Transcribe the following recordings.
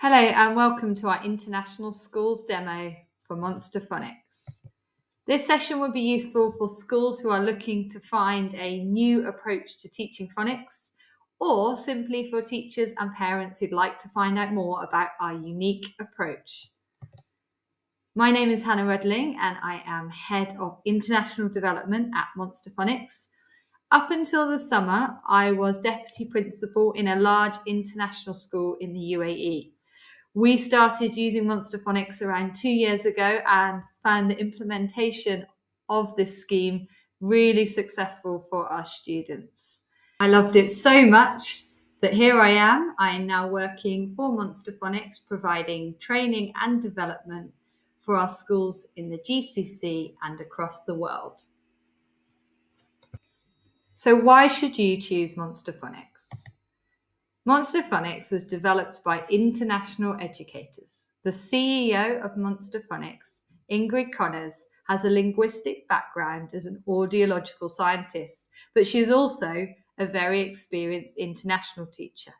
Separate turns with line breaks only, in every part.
Hello and welcome to our International Schools demo for Monster Phonics. This session will be useful for schools who are looking to find a new approach to teaching phonics, or simply for teachers and parents who'd like to find out more about our unique approach. My name is Hannah Ruddling and I am Head of International Development at Monster Phonics. Up until the summer, I was Deputy Principal in a large international school in the UAE. We started using Monster Phonics around 2 years ago and found the implementation of this scheme really successful for our students. I loved it so much that here I am now working for Monster Phonics, providing training and development for our schools in the GCC and across the world. So why should you choose Monster Phonics? Monster Phonics was developed by international educators. The CEO of Monster Phonics, Ingrid Connors, has a linguistic background as an audiological scientist, but she is also a very experienced international teacher.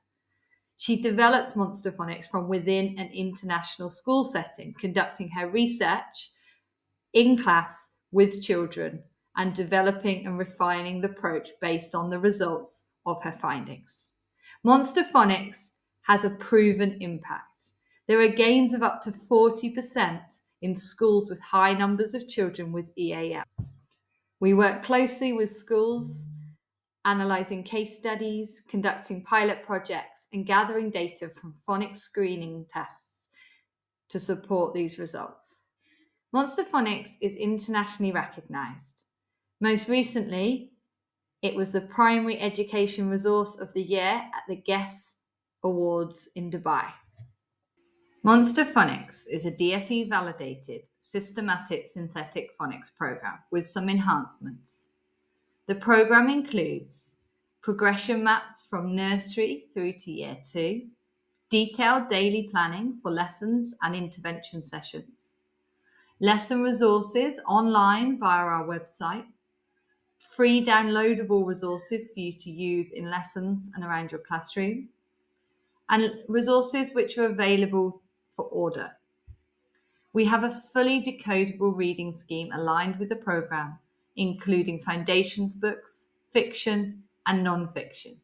She developed Monster Phonics from within an international school setting, conducting her research in class with children and developing and refining the approach based on the results of her findings. Monster Phonics has a proven impact. There are gains of up to 40% in schools with high numbers of children with EAL. We work closely with schools, analysing case studies, conducting pilot projects, and gathering data from phonics screening tests to support these results. Monster Phonics is internationally recognised. Most recently, it was the Primary Education Resource of the Year at the GES Awards in Dubai. Monster Phonics is a DFE-validated, systematic synthetic phonics program with some enhancements. The program includes progression maps from nursery through to year 2, detailed daily planning for lessons and intervention sessions, lesson resources online via our website, free downloadable resources for you to use in lessons and around your classroom, and resources which are available for order. We have a fully decodable reading scheme aligned with the programme, including foundations books, fiction and non-fiction.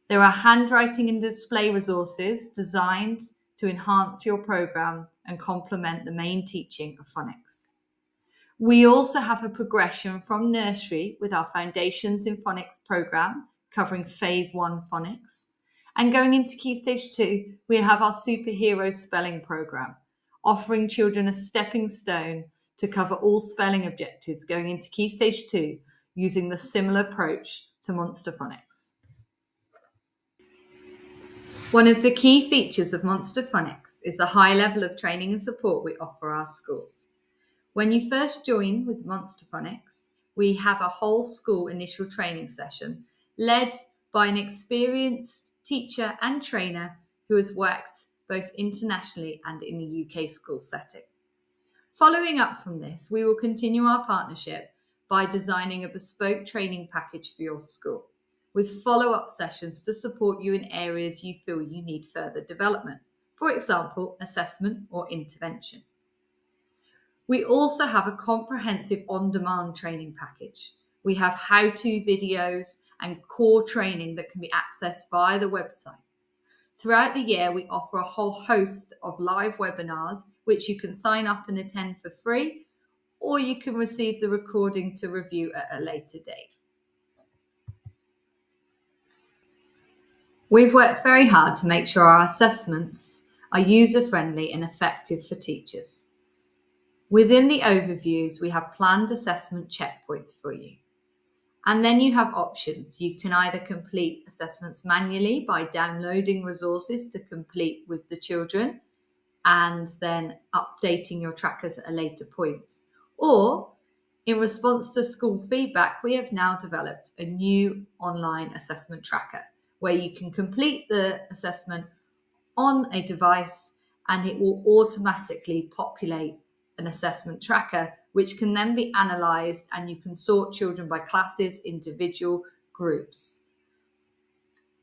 There are handwriting and display resources designed to enhance your programme and complement the main teaching of phonics. We also have a progression from nursery with our Foundations in Phonics programme covering Phase 1 phonics. And going into Key Stage 2, we have our Superhero Spelling programme, offering children a stepping stone to cover all spelling objectives going into Key Stage 2 using the similar approach to Monster Phonics. One of the key features of Monster Phonics is the high level of training and support we offer our schools. When you first join with Monster Phonics, we have a whole school initial training session led by an experienced teacher and trainer who has worked both internationally and in the UK school setting. Following up from this, we will continue our partnership by designing a bespoke training package for your school, with follow-up sessions to support you in areas you feel you need further development, for example, assessment or intervention. We also have a comprehensive on-demand training package. We have how-to videos and core training that can be accessed via the website. Throughout the year, we offer a whole host of live webinars, which you can sign up and attend for free, or you can receive the recording to review at a later date. We've worked very hard to make sure our assessments are user-friendly and effective for teachers. Within the overviews, we have planned assessment checkpoints for you. And then you have options. You can either complete assessments manually by downloading resources to complete with the children and then updating your trackers at a later point. Or, in response to school feedback, we have now developed a new online assessment tracker where you can complete the assessment on a device and it will automatically populate an assessment tracker, which can then be analysed and you can sort children by classes, individual, groups.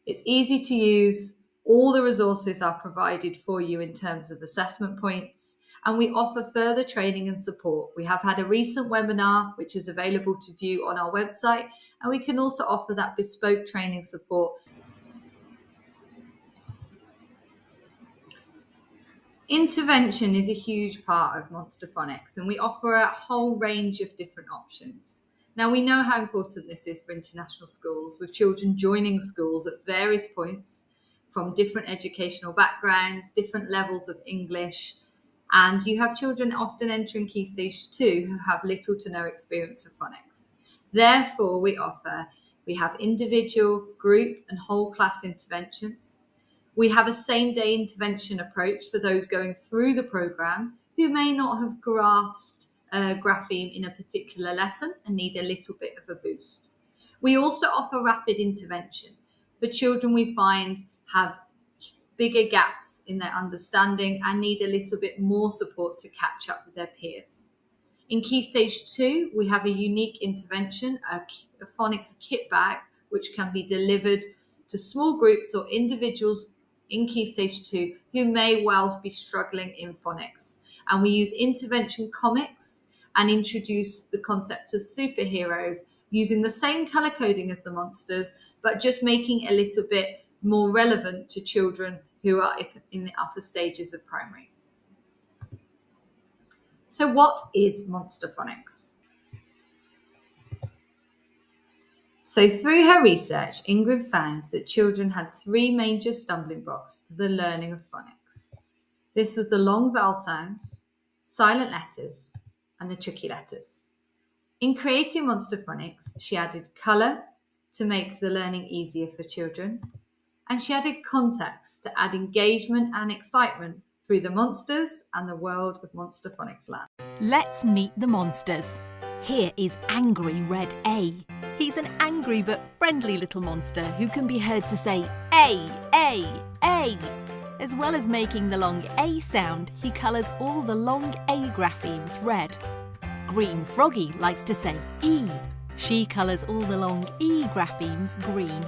It's easy to use, All the resources are provided for you in terms of assessment points, and we offer further training and support. We have had a recent webinar which is available to view on our website, and we can also offer that bespoke training support. Intervention is a huge part of Monster Phonics, and we offer a whole range of different options. Now, we know how important this is for international schools, with children joining schools at various points from different educational backgrounds, different levels of English, and you have children often entering Key Stage 2 who have little to no experience of phonics. Therefore, we have individual, group, and whole class interventions. We have a same-day intervention approach for those going through the programme who may not have grasped grapheme in a particular lesson and need a little bit of a boost. We also offer rapid intervention for children we find have bigger gaps in their understanding and need a little bit more support to catch up with their peers. In Key Stage 2, we have a unique intervention, a phonics kit bag, which can be delivered to small groups or individuals in Key Stage 2 who may well be struggling in phonics. And we use intervention comics and introduce the concept of superheroes using the same colour coding as the monsters, but just making it a little bit more relevant to children who are in the upper stages of primary. So what is Monster Phonics? So through her research, Ingrid found that children had three major stumbling blocks to the learning of phonics. This was the long vowel sounds, silent letters, and the tricky letters. In creating Monster Phonics, she added colour to make the learning easier for children, and she added context to add engagement and excitement through the monsters and the world of Monster Phonics Land.
Let's meet the monsters. Here is Angry Red A. He's an angry but friendly little monster who can be heard to say A, A, A. As well as making the long A sound, he colours all the long A graphemes red. Green Froggy likes to say E. She colours all the long E graphemes green.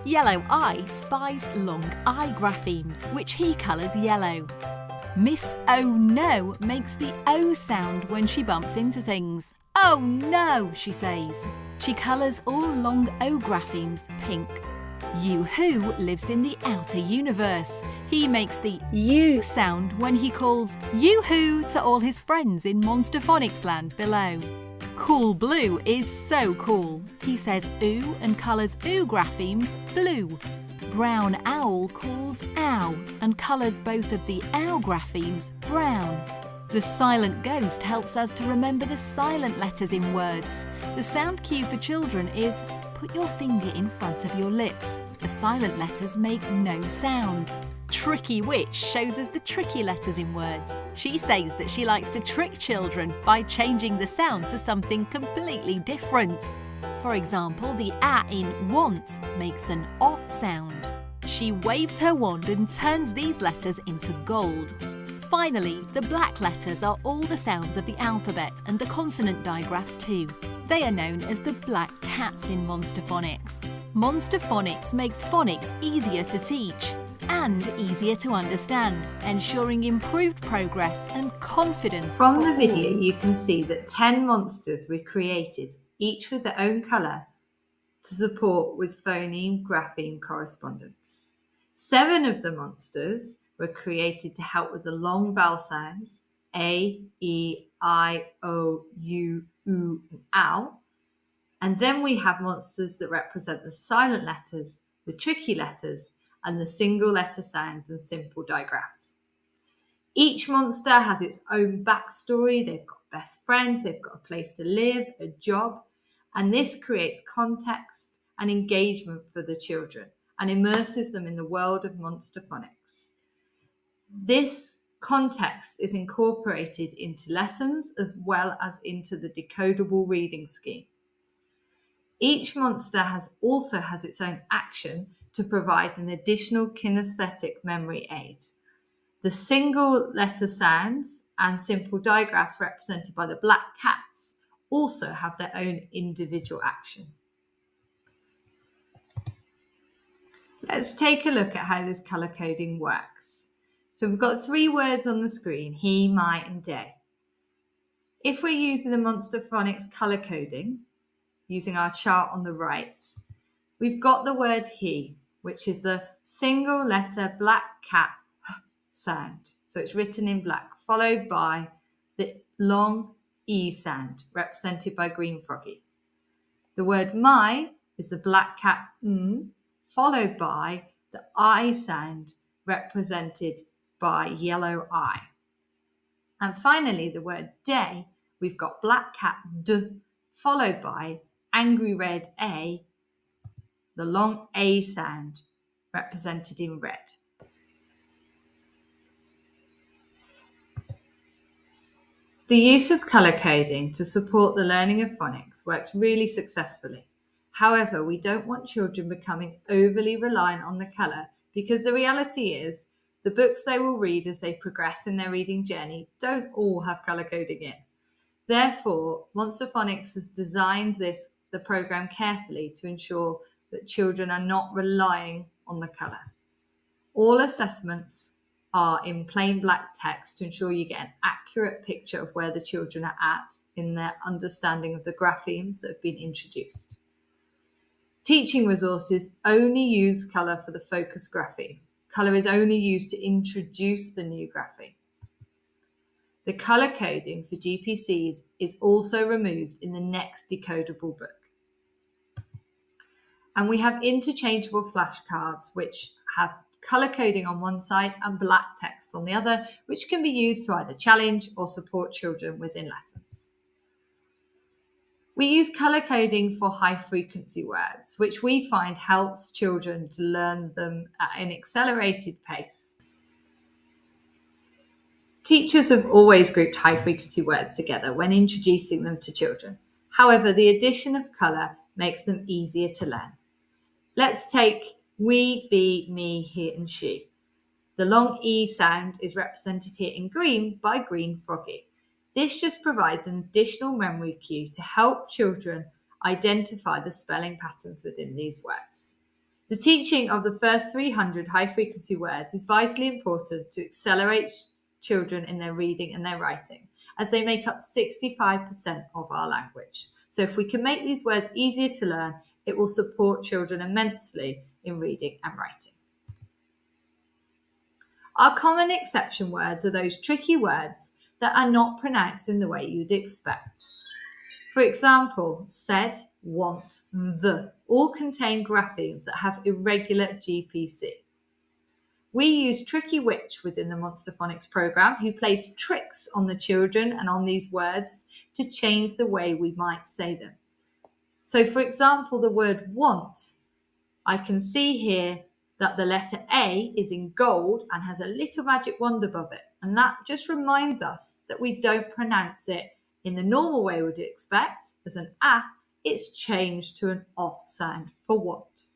Yellow Eye spies long I graphemes, which he colours yellow. Miss Oh No makes the O sound when she bumps into things. Oh no, she says. She colours all long O graphemes pink. Yoo-hoo lives in the outer universe. He makes the U sound when he calls yoo-hoo to all his friends in Monster Phonics Land below. Cool Blue is so cool. He says oo and colours oo graphemes blue. Brown Owl calls ow and colours both of the ow graphemes brown. The Silent Ghost helps us to remember the silent letters in words. The sound cue for children is put your finger in front of your lips. The silent letters make no sound. Tricky Witch shows us the tricky letters in words. She says that she likes to trick children by changing the sound to something completely different. For example, the A in want makes an O sound. She waves her wand and turns these letters into gold. Finally, the black letters are all the sounds of the alphabet and the consonant digraphs too. They are known as the black cats in Monster Phonics. Monster Phonics makes phonics easier to teach and easier to understand, ensuring improved progress and confidence.
From the video, you can see that 10 monsters were created, each with their own colour, to support with phoneme-grapheme correspondence. 7 of the monsters were created to help with the long vowel sounds A, E, I, O, U, U, and ow. And then we have monsters that represent the silent letters, the tricky letters, and the single letter sounds and simple digraphs. Each monster has its own backstory. They've got best friends, they've got a place to live, a job, and this creates context and engagement for the children and immerses them in the world of Monster Phonics. This context is incorporated into lessons as well as into the decodable reading scheme. Each monster also has its own action to provide an additional kinesthetic memory aid. The single letter sounds and simple digraphs represented by the black cats also have their own individual action. Let's take a look at how this colour coding works. So we've got 3 words on the screen, he, my and day. If we're using the Monster Phonics colour coding, using our chart on the right, we've got the word he, which is the single letter black cat sound. So it's written in black, followed by the long E sound, represented by green froggy. The word my is the black cat followed by the I sound, represented by yellow I. And finally, the word day, we've got black cat d, followed by angry red A, the long A sound, represented in red. The use of colour coding to support the learning of phonics works really successfully. However, we don't want children becoming overly reliant on the colour, because the reality is the books they will read as they progress in their reading journey don't all have colour coding in. Therefore, Monster Phonics has designed the programme carefully to ensure that children are not relying on the colour. All assessments are in plain black text to ensure you get an accurate picture of where the children are at in their understanding of the graphemes that have been introduced. Teaching resources only use colour for the focus grapheme. Colour is only used to introduce the new grapheme. The colour coding for GPCs is also removed in the next decodable book. And we have interchangeable flashcards which have colour coding on one side and black text on the other, which can be used to either challenge or support children within lessons. We use colour coding for high frequency words, which we find helps children to learn them at an accelerated pace. Teachers have always grouped high frequency words together when introducing them to children. However, the addition of colour makes them easier to learn. Let's take we, be, me, he and she. The long E sound is represented here in green by green froggy. This just provides an additional memory cue to help children identify the spelling patterns within these words. The teaching of the first 300 high frequency words is vitally important to accelerate children in their reading and their writing, as they make up 65% of our language. So if we can make these words easier to learn, it will support children immensely in reading and writing. Our common exception words are those tricky words that are not pronounced in the way you'd expect. For example, said, want, the all contain graphemes that have irregular GPC. We use Tricky Witch within the Monster Phonics programme, who plays tricks on the children and on these words to change the way we might say them. So, for example, the word want, I can see here that the letter A is in gold and has a little magic wand above it. And that just reminds us that we don't pronounce it in the normal way we'd expect as an A. It's changed to an O sound for want.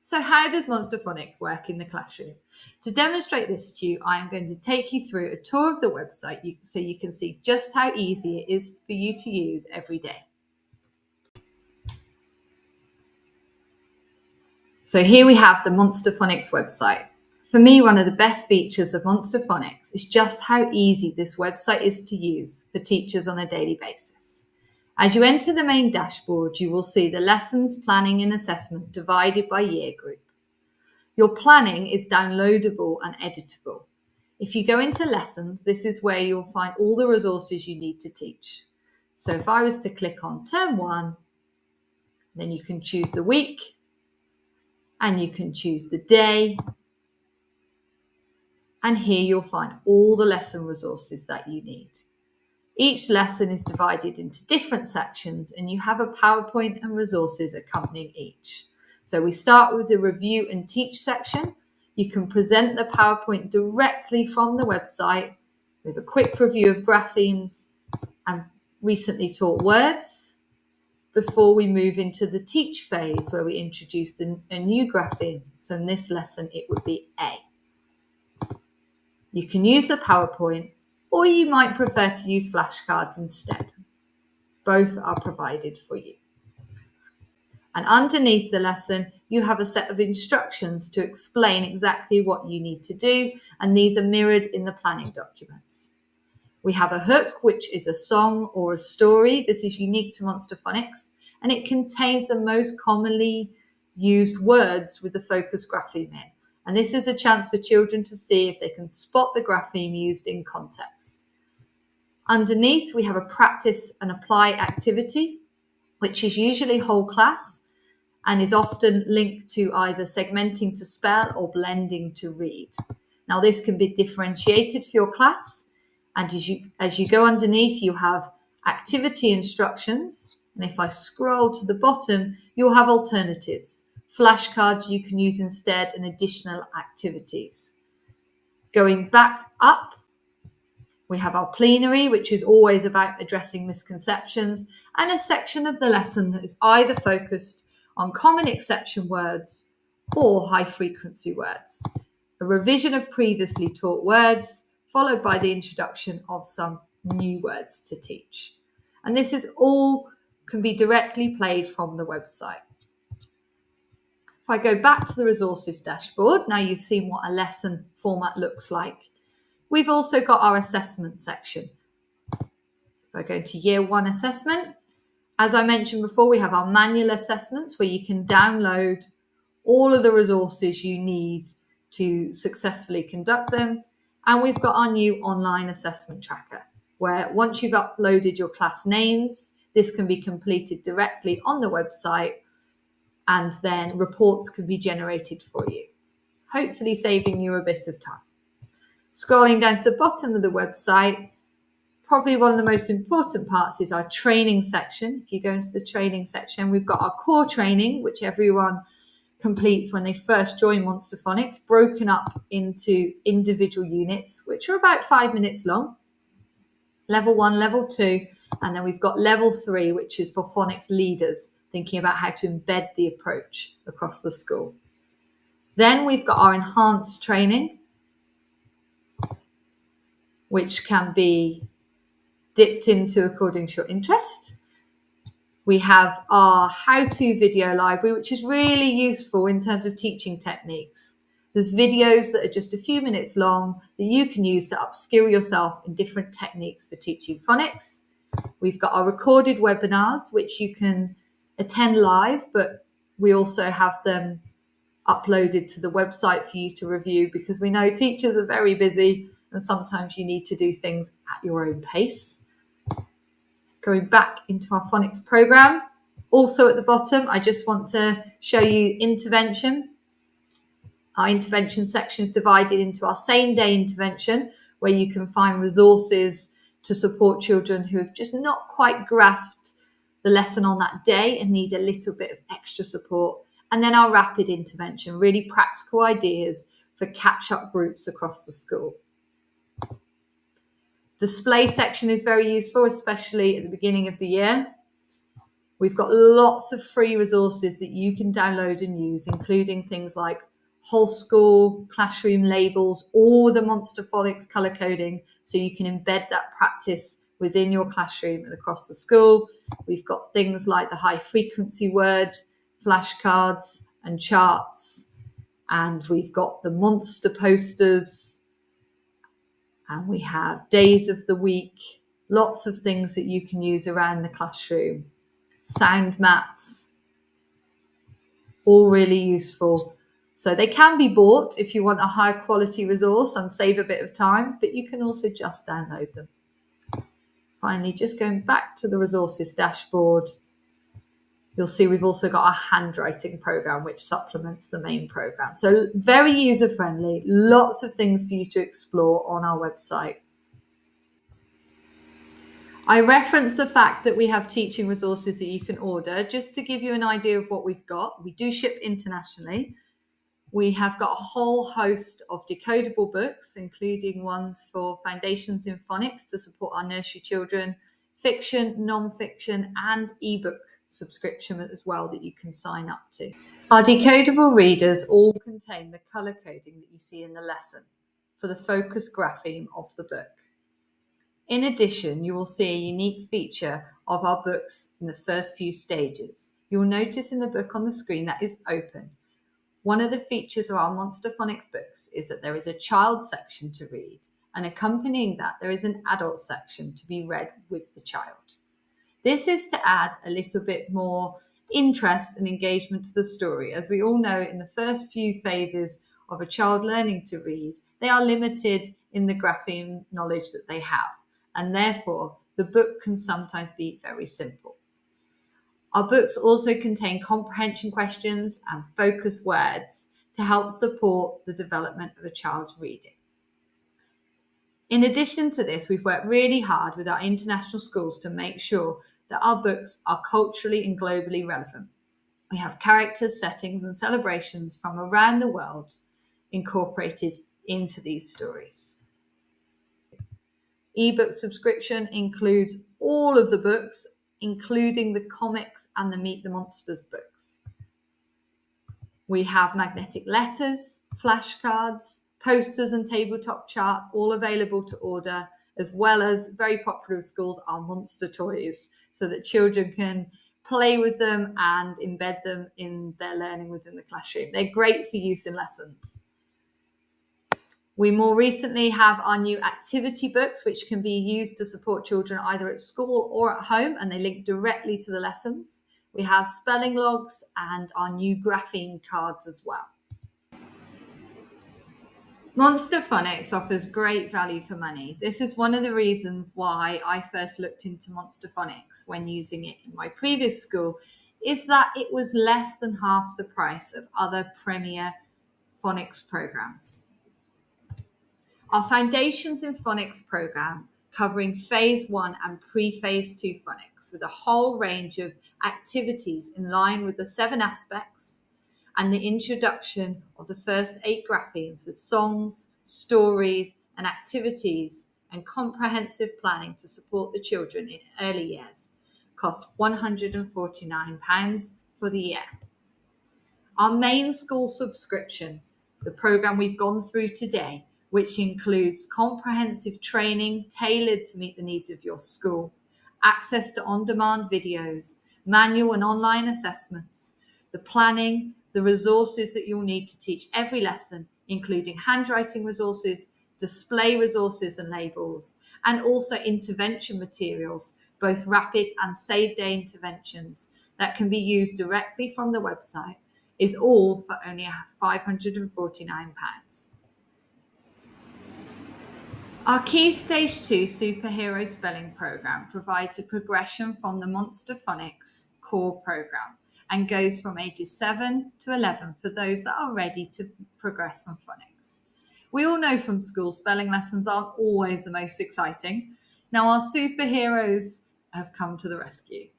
So how does Monster Phonics work in the classroom? To demonstrate this to you, I am going to take you through a tour of the website so you can see just how easy it is for you to use every day. So here we have the Monster Phonics website. For me, one of the best features of Monster Phonics is just how easy this website is to use for teachers on a daily basis. As you enter the main dashboard, you will see the lessons, planning and assessment divided by year group. Your planning is downloadable and editable. If you go into lessons, this is where you'll find all the resources you need to teach. So if I was to click on term 1, then you can choose the week, and you can choose the day, and here you'll find all the lesson resources that you need. Each lesson is divided into different sections, and you have a PowerPoint and resources accompanying each. So we start with the review and teach section. You can present the PowerPoint directly from the website with a quick review of graphemes and recently taught words, before we move into the teach phase where we introduce a new grapheme. So in this lesson, it would be A. You can use the PowerPoint, or you might prefer to use flashcards instead. Both are provided for you. And underneath the lesson, you have a set of instructions to explain exactly what you need to do, and these are mirrored in the planning documents. We have a hook, which is a song or a story. This is unique to Monster Phonics, and it contains the most commonly used words with the focus grapheme in. And this is a chance for children to see if they can spot the grapheme used in context. Underneath, we have a practice and apply activity, which is usually whole class and is often linked to either segmenting to spell or blending to read. Now, this can be differentiated for your class, and as you go underneath, you have activity instructions, and if I scroll to the bottom, you'll have alternatives, flashcards you can use instead, and additional activities. Going back up, we have our plenary, which is always about addressing misconceptions, and a section of the lesson that is either focused on common exception words or high frequency words. A revision of previously taught words, followed by the introduction of some new words to teach. And this is all can be directly played from the website. If I go back to the resources dashboard, now you've seen what a lesson format looks like. We've also got our assessment section. So if I go to year 1 assessment, as I mentioned before, we have our manual assessments where you can download all of the resources you need to successfully conduct them. And we've got our new online assessment tracker, where once you've uploaded your class names, this can be completed directly on the website, and then reports can be generated for you, hopefully saving you a bit of time. Scrolling down to the bottom of the website, probably one of the most important parts is our training section. If you go into the training section, we've got our core training, which everyone completes when they first join Monster Phonics, broken up into individual units, which are about 5 minutes long. Level 1, level 2, and then we've got level 3, which is for phonics leaders, thinking about how to embed the approach across the school. Then we've got our enhanced training, which can be dipped into according to your interest. We have our how-to video library, which is really useful in terms of teaching techniques. There's videos that are just a few minutes long that you can use to upskill yourself in different techniques for teaching phonics. We've got our recorded webinars, which you can attend live, but we also have them uploaded to the website for you to review, because we know teachers are very busy and sometimes you need to do things at your own pace. Going back into our phonics program, also at the bottom, I just want to show you intervention. Our intervention section is divided into our same day intervention, where you can find resources to support children who have just not quite grasped the lesson on that day and need a little bit of extra support. And then our rapid intervention, really practical ideas for catch-up groups across the school. Display section is very useful, especially at the beginning of the year. We've got lots of free resources that you can download and use, including things like whole school, classroom labels, or the Monster Phonics colour coding, so you can embed that practice within your classroom and across the school. We've got things like the high frequency word, flashcards and charts, and we've got the monster posters, and we have days of the week, lots of things that you can use around the classroom. Sound mats, all really useful. So they can be bought if you want a high quality resource and save a bit of time, but you can also just download them. Finally, just going back to the resources dashboard, you'll see we've also got our handwriting program, which supplements the main program. So very user-friendly, lots of things for you to explore on our website. I referenced the fact that we have teaching resources that you can order, just to give you an idea of what we've got. We do ship internationally. We have got a whole host of decodable books, including ones for Foundations in Phonics to support our nursery children, fiction, non-fiction, and ebook subscription as well that you can sign up to. Our decodable readers all contain the colour coding that you see in the lesson for the focus grapheme of the book. In addition, you will see a unique feature of our books in the first few stages, You'll notice in the book on the screen that is open. One of the features of our Monster Phonics books is that there is a child section to read, and accompanying that there is an adult section to be read with the child. This is to add a little bit more interest and engagement to the story. As we all know, in the first few phases of a child learning to read, they are limited in the grapheme knowledge that they have, and therefore the book can sometimes be very simple. Our books also contain comprehension questions and focus words to help support the development of a child's reading. In addition to this, we've worked really hard with our international schools to make sure that our books are culturally and globally relevant. We have characters, settings, and celebrations from around the world incorporated into these stories. Ebook subscription includes all of the books, including the comics and the Meet the Monsters books. We have magnetic letters, flashcards, posters and tabletop charts, all available to order, as well as very popular with schools are monster toys, so that children can play with them and embed them in their learning within the classroom. They're great for use in lessons. We more recently have our new activity books, which can be used to support children either at school or at home, and they link directly to the lessons. We have spelling logs and our new grapheme cards as well. Monster Phonics offers great value for money. This is one of the reasons why I first looked into Monster Phonics when using it in my previous school, is that it was less than half the price of other premier phonics programs. Our Foundations in Phonics program, covering Phase 1 and Pre-Phase 2 phonics, with a whole range of activities in line with the 7 aspects and the introduction of the first 8 graphemes with songs, stories, and activities and comprehensive planning to support the children in early years, costs £149 for the year. Our main school subscription, the program we've gone through today, which includes comprehensive training tailored to meet the needs of your school, access to on-demand videos, manual and online assessments, the planning, the resources that you'll need to teach every lesson, including handwriting resources, display resources and labels, and also intervention materials, both rapid and save-day interventions that can be used directly from the website, is all for only £549. Our Key Stage 2 Superhero Spelling Programme provides a progression from the Monster Phonics core programme and goes from ages 7 to 11 for those that are ready to progress from phonics. We all know from school spelling lessons aren't always the most exciting. Now our superheroes have come to the rescue.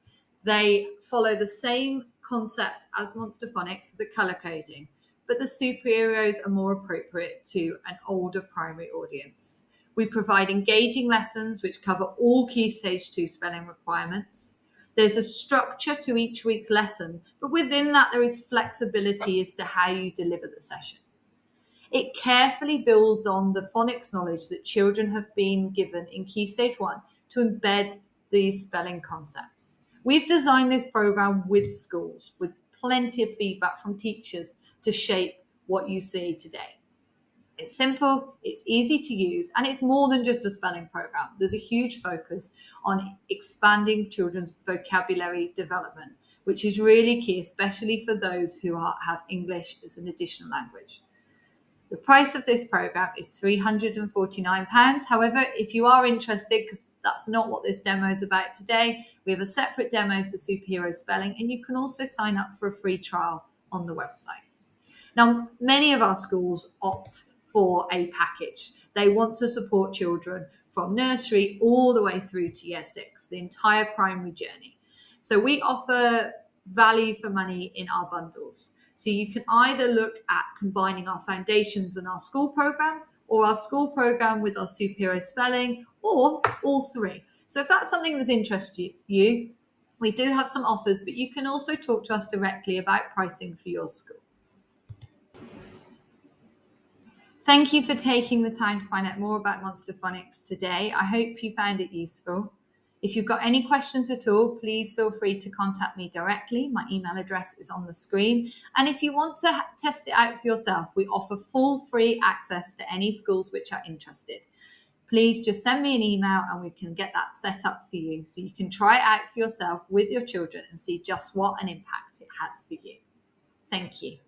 They follow the same concept as Monster Phonics, the colour coding, but the superheroes are more appropriate to an older primary audience. We provide engaging lessons which cover all Key Stage 2 spelling requirements. There's a structure to each week's lesson, but within that there is flexibility as to how you deliver the session. It carefully builds on the phonics knowledge that children have been given in Key Stage 1 to embed these spelling concepts. We've designed this program with schools, with plenty of feedback from teachers to shape what you see today. It's simple, it's easy to use, and it's more than just a spelling program. There's a huge focus on expanding children's vocabulary development, which is really key, especially for those who have English as an additional language. The price of this program is £349. However, if you are interested, because that's not what this demo is about today, we have a separate demo for superhero spelling, and you can also sign up for a free trial on the website. Now, many of our schools opt for a package. They want to support children from nursery all the way through to year 6, the entire primary journey. So we offer value for money in our bundles. So you can either look at combining our foundations and our school program, or our school program with our superhero spelling, or all three. So if that's something that's interested you, we do have some offers, but you can also talk to us directly about pricing for your school. Thank you for taking the time to find out more about Monster Phonics today. I hope you found it useful. If you've got any questions at all, please feel free to contact me directly. My email address is on the screen. And if you want to test it out for yourself, we offer full free access to any schools which are interested. Please just send me an email and we can get that set up for you so you can try it out for yourself with your children and see just what an impact it has for you. Thank you.